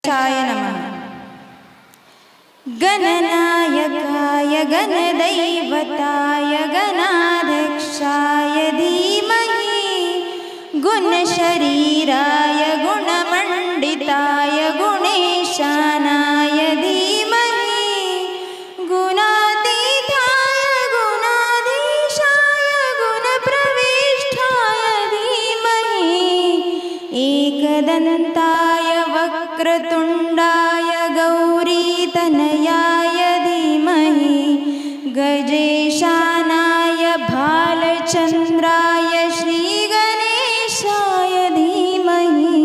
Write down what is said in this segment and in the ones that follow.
गणेशाय नमः। गणनायकाय गणदैवताय गणाध्यक्षाय धीमहि गुणशरीराय गुणमण्डिताय गुणेशानाय धीमहि गुणातीताय गुणाधीशाय गुणप्रविष्ठाय धीमहि एकदन्ताय वक्रतुण्डाय गौरीतनयाय धीमहि गजेशानाय भालचन्द्राय श्रीगणेशाय धीमहि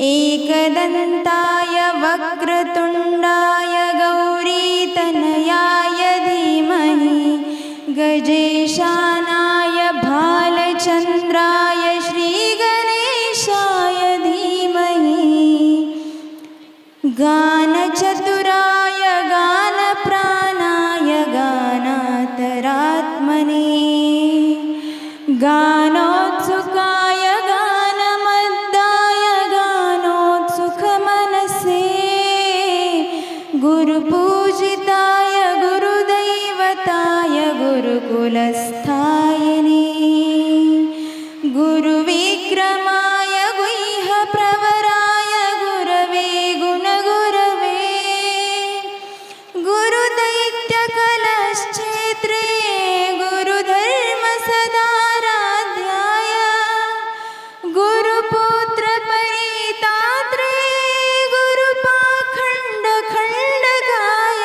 एकदन्ताय वक्रतुण्डाय गौरीतनयाय धीमहि गजेशानाय भालचन्द्राय श्रीगणेशाय धीमहि गानचतुराय गानप्राणाय गानान्तरात्मने गानोत्सुकाय गानमद्दाय गानोत्सुकमनसे गुरुपूजिताय गुरुदैवताय गुरुकुलस्थायिने गुरुविक्रमाय गुह्यप्रवराय गुरवे गुणगुरवे गुरुदैत्यकलश्चेत्रे गुरुधर्मसदाराध्याय गुरुपुत्रपरितात्रे गुरुपाखण्डखण्डकाय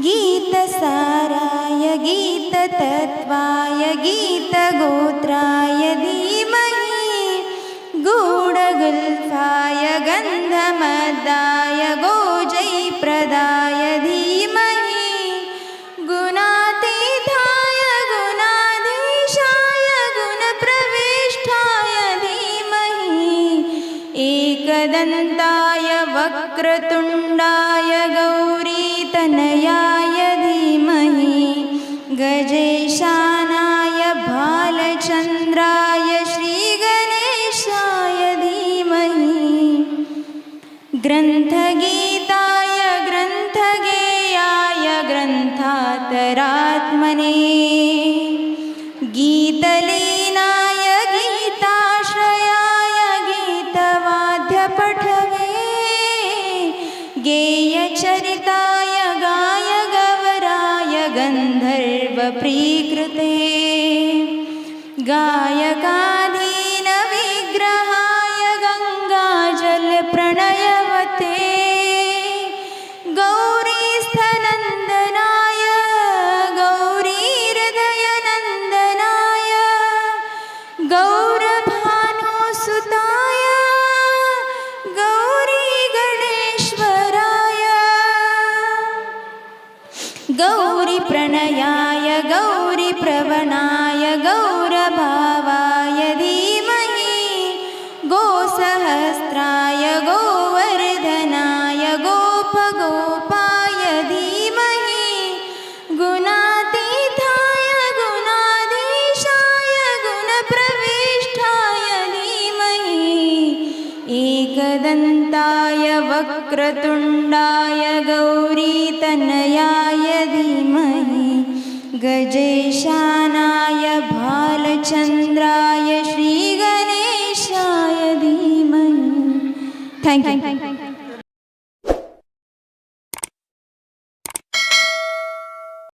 गीतसाराय गीततत्त्वाय गीतगोत्राय धीमहि गूढगुल्फाय गन्धमद्दाय गोजैप्रदाय धीमहि गुणातीताय गुणाधीशाय गुणप्रविष्ठाय धीमहि एकदन्ताय वक्रतुण्डाय गौरीतनयाय धीमहि गजेशानाय भालचन्द्राय श्रीगणेशाय धीमहि ग्रन्थगीताय ग्रन्थगेयाय ग्रन्थातरात्मने गीतलीनाय गीताश्रयाय गीतवाद्यपठवे गेयचरिताय गायगवराय गन्धर्वप्रीकृते गायकाधीनविग्रहाय गङ्गाजलप्रणयवते गौरीस्थनन्दनाय गौरीहृदयनन्दनाय गौरभानुसुताय गौरीगणेश्वराय गौरीप्रणयाय गौरीप्रवणाय गौरभावाय धीमहि गोसहस्राय गोवर्धनाय गोपगोपाय धीमहि गुणातीताय गुणाधीशाय गुणप्रविष्ठाय धीमहि एकदन्ताय वक्रतुण्डाय गौरीतनयाय धीमहि गजेशानाय भालचन्द्राय श्रीगणेशाय धीमहि। Thank you.